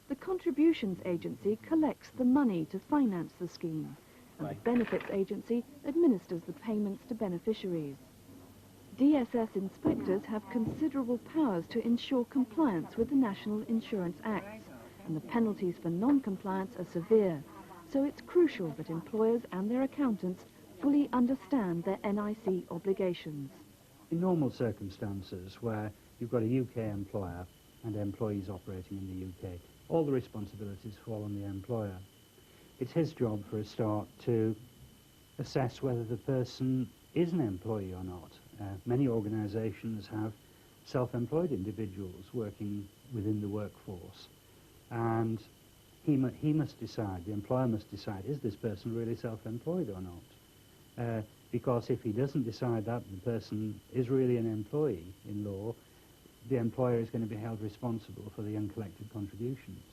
The Contributions Agency collects the money to finance the scheme, and the Benefits Agency administers the payments to beneficiaries. DSS inspectors have considerable powers to ensure compliance with the National Insurance Acts, and the penalties for non-compliance are severe, so it's crucial that employers and their accountants fully understand their NIC obligations.
In normal circumstances where you've got a UK employer and employees operating in the UK, all the responsibilities fall on the employer. It's his job for a start to assess whether the person is an employee or not. Many organisations have self-employed individuals working within the workforce, and he must decide, the employer must decide, is this person really self-employed or not? Because if he doesn't decide that the person is really an employee in law, the employer is going to be held responsible for the uncollected contributions.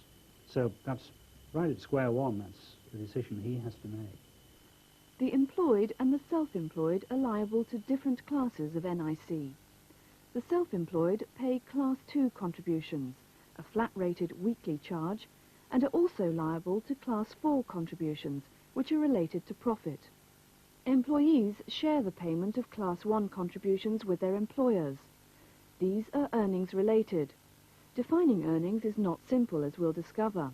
So that's right at square one, that's the decision he has to make.
The employed and the self-employed are liable to different classes of NIC. The self-employed pay Class 2 contributions, a flat-rated weekly charge, and are also liable to Class 4 contributions, which are related to profit. Employees share the payment of Class 1 contributions with their employers. These are earnings related. Defining earnings is not simple, as we'll discover.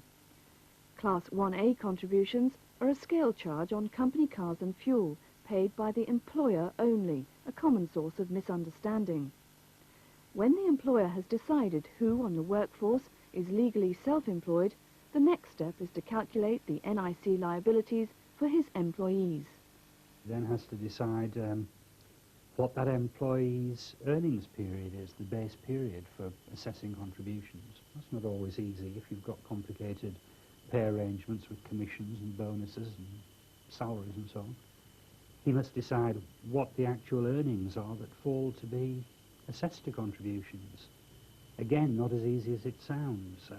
Class 1A contributions are a scale charge on company cars and fuel, paid by the employer only, a common source of misunderstanding. When the employer has decided who on the workforce is legally self-employed, the next step is to calculate the NIC liabilities for his employees.
He then has to decide what that employee's earnings period is, the base period for assessing contributions. That's not always easy if you've got complicated pay arrangements with commissions and bonuses and salaries and so on. He must decide what the actual earnings are that fall to be assessed to contributions. Again, not as easy as it sounds.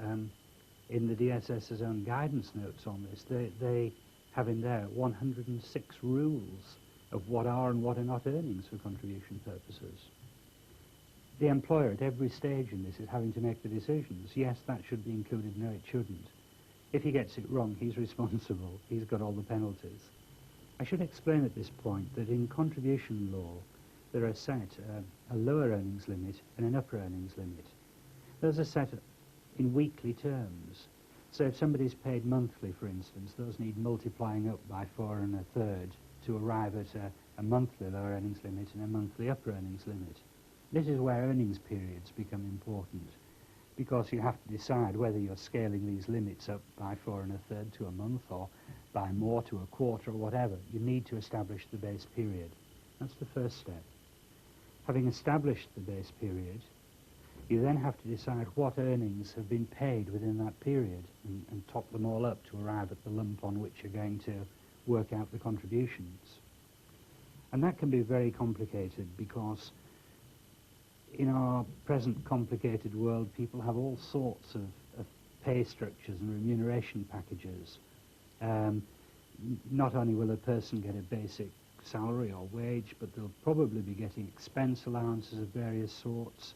In the DSS's own guidance notes on this, they have in there 106 rules of what are and what are not earnings for contribution purposes. The employer at every stage in this is having to make the decisions. Yes, that should be included, no, it shouldn't. If he gets it wrong, he's responsible. He's got all the penalties. I should explain at this point that in contribution law, there are set a lower earnings limit and an upper earnings limit. Those are set in weekly terms. So if somebody's paid monthly, for instance, those need multiplying up by 4 1/3 to arrive at a monthly lower earnings limit and a monthly upper earnings limit. This is where earnings periods become important, because you have to decide whether you're scaling these limits up by 4 1/3 to a month or by more to a quarter or whatever. You need to establish the base period. That's the first step. Having established the base period, you then have to decide what earnings have been paid within that period and top them all up to arrive at the lump on which you're going to work out the contributions. And that can be very complicated because in our present complicated world, people have all sorts of pay structures and remuneration packages. Not only will a person get a basic salary or wage, but they'll probably be getting expense allowances of various sorts,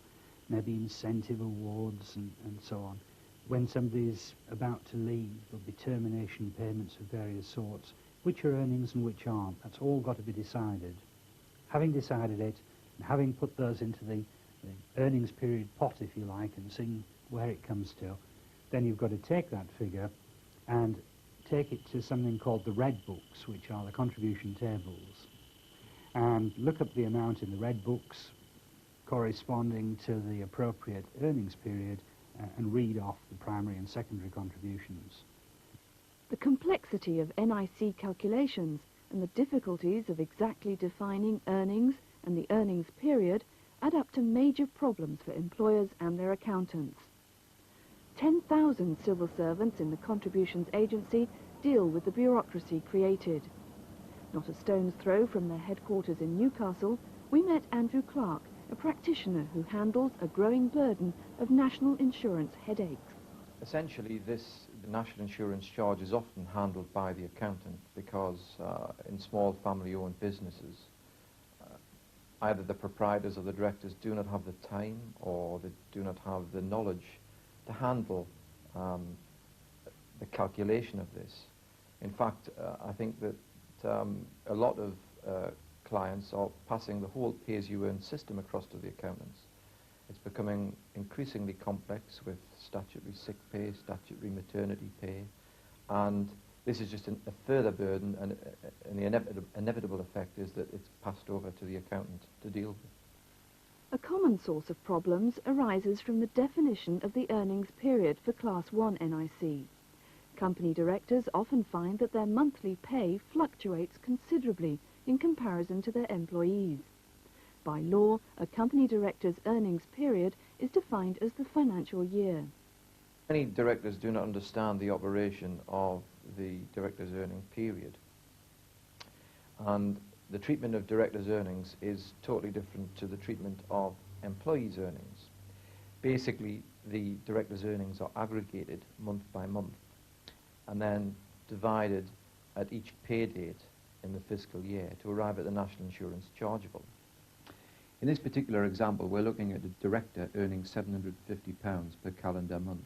maybe incentive awards and so on. When somebody's about to leave, there'll be termination payments of various sorts, which are earnings and which aren't. That's all got to be decided. Having decided it, and having put those into the earnings period pot, if you like, and seeing where it comes to, then you've got to take that figure and take it to something called the red books, which are the contribution tables, and look up the amount in the red books corresponding to the appropriate earnings period and read off the primary and secondary contributions.
The complexity of NIC calculations and the difficulties of exactly defining earnings and the earnings period add up to major problems for employers and their accountants. 10,000 civil servants in the Contributions Agency deal with the bureaucracy created. Not a stone's throw from their headquarters in Newcastle, we met Andrew Clark, a practitioner who handles a growing burden of national insurance headaches.
Essentially, the national insurance charge is often handled by the accountant because in small family-owned businesses, either the proprietors or the directors do not have the time or they do not have the knowledge to handle the calculation of this. In fact, I think that a lot of clients are passing the whole pay-as-you-earn system across to the accountants. It's becoming increasingly complex with statutory sick pay, statutory maternity pay, and this is just a further burden, and the inevitable effect is that it's passed over to the accountant to deal with.
A common source of problems arises from the definition of the earnings period for Class 1 NIC. Company directors often find that their monthly pay fluctuates considerably in comparison to their employees. By law, a company director's earnings period is defined as the financial year.
Many directors do not understand the operation of the director's earning period. And the treatment of director's earnings is totally different to the treatment of employees' earnings. Basically, the director's earnings are aggregated month by month and then divided at each pay date in the fiscal year to arrive at the national insurance chargeable. In this particular example, we're looking at a director earning £750 per calendar month.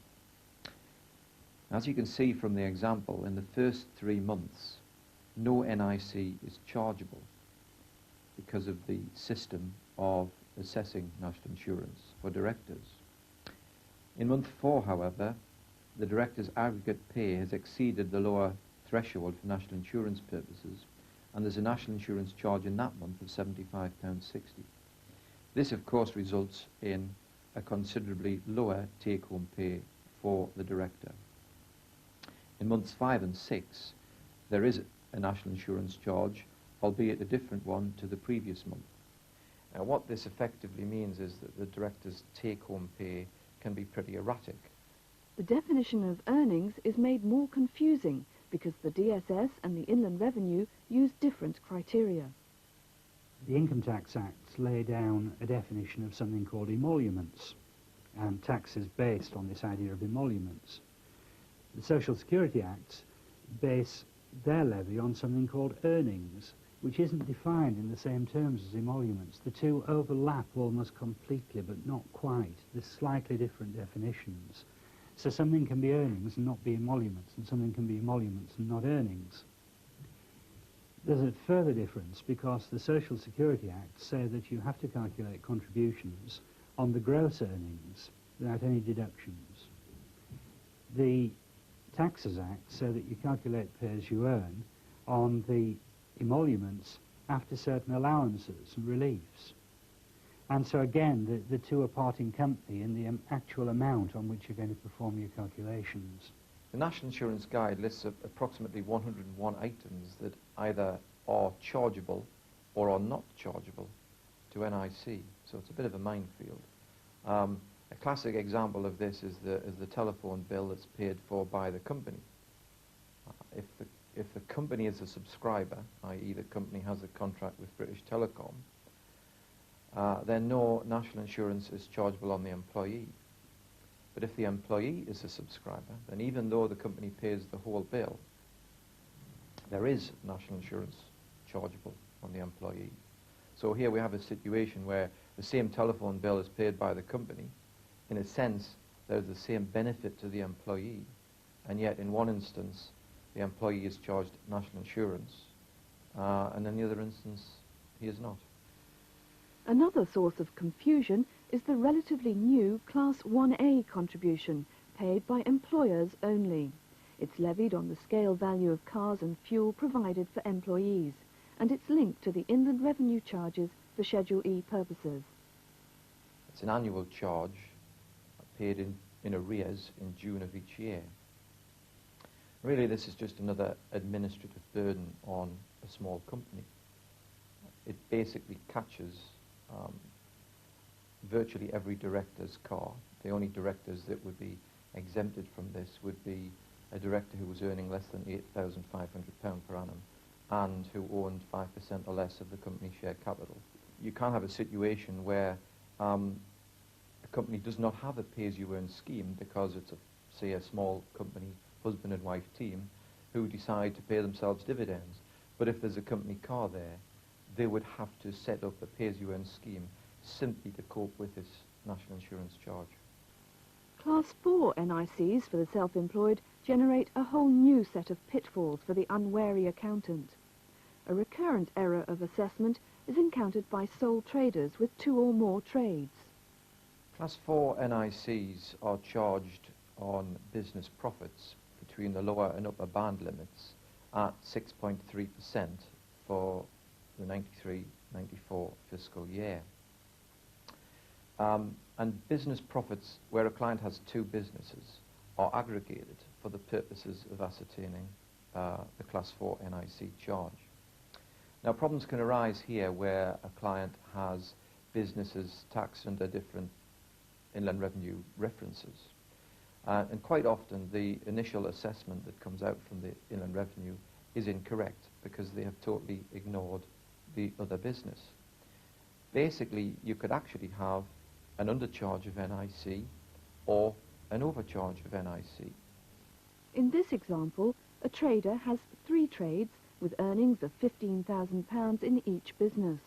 As you can see from the example, in the first 3 months, no NIC is chargeable because of the system of assessing national insurance for directors. In month 4, however, the director's aggregate pay has exceeded the lower threshold for national insurance purposes, and there's a national insurance charge in that month of £75.60. This, of course, results in a considerably lower take-home pay for the director. In months 5 and 6, there is a national insurance charge, albeit a different one to the previous month. Now, what this effectively means is that the director's take-home pay can be pretty erratic.
The definition of earnings is made more confusing because the DSS and the Inland Revenue use different criteria.
The Income Tax Acts lay down a definition of something called emoluments, and tax is based on this idea of emoluments. The Social Security Acts base their levy on something called earnings, which isn't defined in the same terms as emoluments. The two overlap almost completely, but not quite. There's slightly different definitions. So something can be earnings and not be emoluments, and something can be emoluments and not earnings. There's a further difference because the Social Security Acts say that you have to calculate contributions on the gross earnings without any deductions. The Taxes Act say that you calculate pay as you earn on the emoluments after certain allowances and reliefs. And so again, the two are parting company in the actual amount on which you're going to perform your calculations.
The National Insurance Guide lists approximately 101 items that either are chargeable or are not chargeable to NIC, so it's a bit of a minefield. A classic example of this is the telephone bill that's paid for by the company. If the company is a subscriber, i.e. the company has a contract with British Telecom, then no national insurance is chargeable on the employee. But if the employee is a subscriber, then even though the company pays the whole bill, there is national insurance chargeable on the employee. So here we have a situation where the same telephone bill is paid by the company. In a sense, there's the same benefit to the employee, and yet in one instance, the employee is charged national insurance, and in the other instance, he is not.
Another source of confusion is the relatively new Class 1A contribution, paid by employers only. It's levied on the scale value of cars and fuel provided for employees, and it's linked to the Inland Revenue charges for Schedule E purposes.
It's an annual charge paid in arrears in June of each year. Really, this is just another administrative burden on a small company. It basically catches virtually every director's car. The only directors that would be exempted from this would be a director who was earning less than £8,500 per annum and who owned 5% or less of the company share capital. You can't have a situation where a company does not have a pay-as-you-earn scheme because it's, say, a small company, husband and wife team, who decide to pay themselves dividends. But if there's a company car there, they would have to set up a pay-as-you-earn scheme simply to cope with this national insurance charge.
Class 4 NICs for the self-employed generate a whole new set of pitfalls for the unwary accountant. A recurrent error of assessment is encountered by sole traders with 2 or more trades.
Class 4 NICs are charged on business profits between the lower and upper band limits at 6.3% for the 93-94 fiscal year. And business profits where a client has 2 businesses are aggregated for the purposes of ascertaining the Class 4 NIC charge. Now, problems can arise here where a client has businesses taxed under different Inland Revenue references. And quite often the initial assessment that comes out from the Inland Revenue is incorrect because they have totally ignored the other business. Basically, you could actually have an undercharge of NIC or an overcharge of NIC.
In this example, a trader has 3 trades with earnings of £15,000 in each business.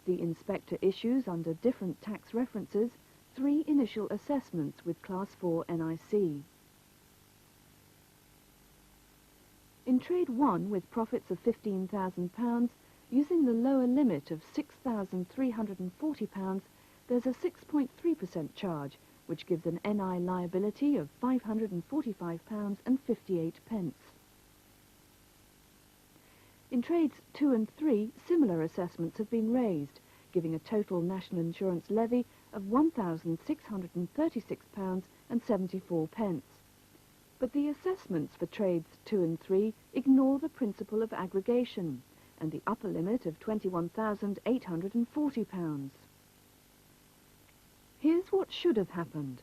The inspector issues, under different tax references, 3 initial assessments with Class 4 NIC. In Trade 1, with profits of £15,000, using the lower limit of £6,340, there's a 6.3% charge, which gives an NI liability of £545.58. In trades 2 and 3, similar assessments have been raised, giving a total national insurance levy of £1,636.74. But the assessments for trades 2 and 3 ignore the principle of aggregation and the upper limit of £21,840. Here's what should have happened.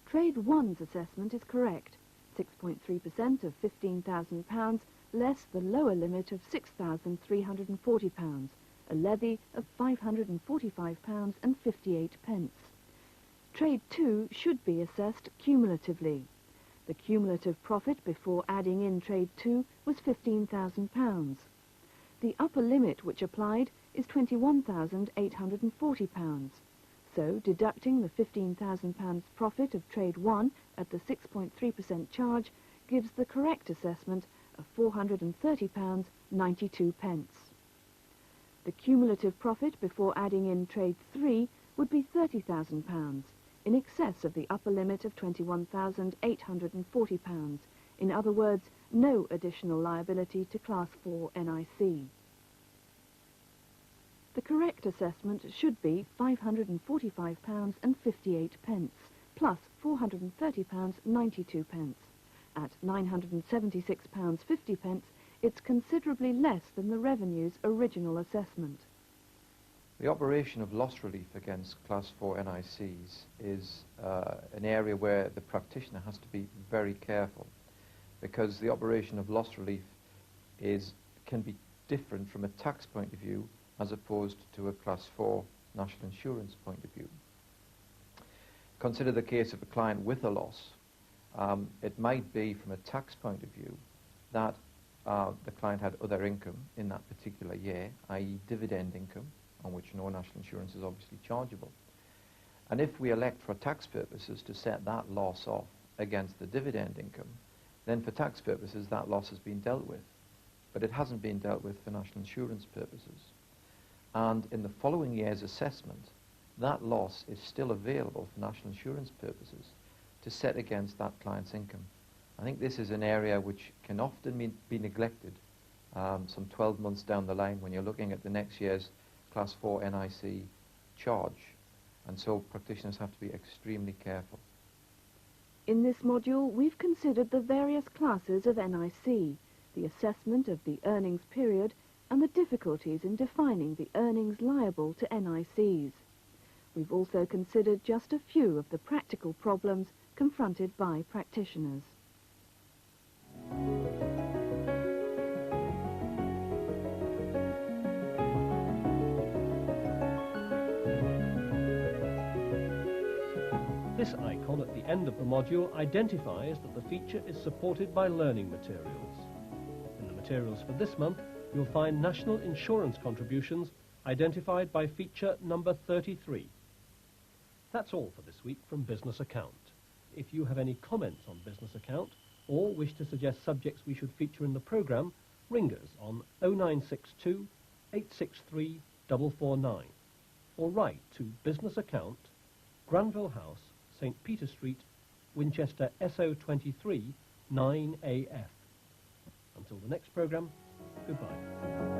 Trade 1's assessment is correct, 6.3% of £15,000 less the lower limit of £6,340, a levy of £545.58. Trade 2 should be assessed cumulatively. The cumulative profit before adding in Trade 2 was £15,000. The upper limit which applied is £21,840. So, deducting the £15,000 profit of Trade 1 at the 6.3% charge gives the correct assessment of £430.92. The cumulative profit before adding in Trade 3 would be £30,000, in excess of the upper limit of £21,840. In other words, no additional liability to Class 4 NIC. The correct assessment should be £545.58 plus £430.92. At £976.50, it's considerably less than the revenue's original assessment.
The operation of loss relief against Class 4 NICs is an area where the practitioner has to be very careful, because the operation of loss relief can be different from a tax point of view as opposed to a Class 4 national insurance point of view. Consider the case of a client with a loss. It might be from a tax point of view that the client had other income in that particular year, i.e. dividend income, on which no national insurance is obviously chargeable. And if we elect for tax purposes to set that loss off against the dividend income, then for tax purposes that loss has been dealt with. But it hasn't been dealt with for national insurance purposes. And in the following year's assessment, that loss is still available for national insurance purposes to set against that client's income. I think this is an area which can often be neglected some 12 months down the line when you're looking at the next year's Class 4 NIC charge. And so practitioners have to be extremely careful.
In this module, we've considered the various classes of NIC, the assessment of the earnings period, and the difficulties in defining the earnings liable to NICs. We've also considered just a few of the practical problems confronted by practitioners.
This icon at the end of the module identifies that the feature is supported by learning materials. In the materials for this month, you'll find national insurance contributions identified by feature number 33. That's all for this week from Business Account. If you have any comments on Business Account or wish to suggest subjects we should feature in the programme, ring us on 0962 863 449 or write to Business Account, Granville House, St. Peter Street, Winchester SO23 9AF. Until the next programme, goodbye.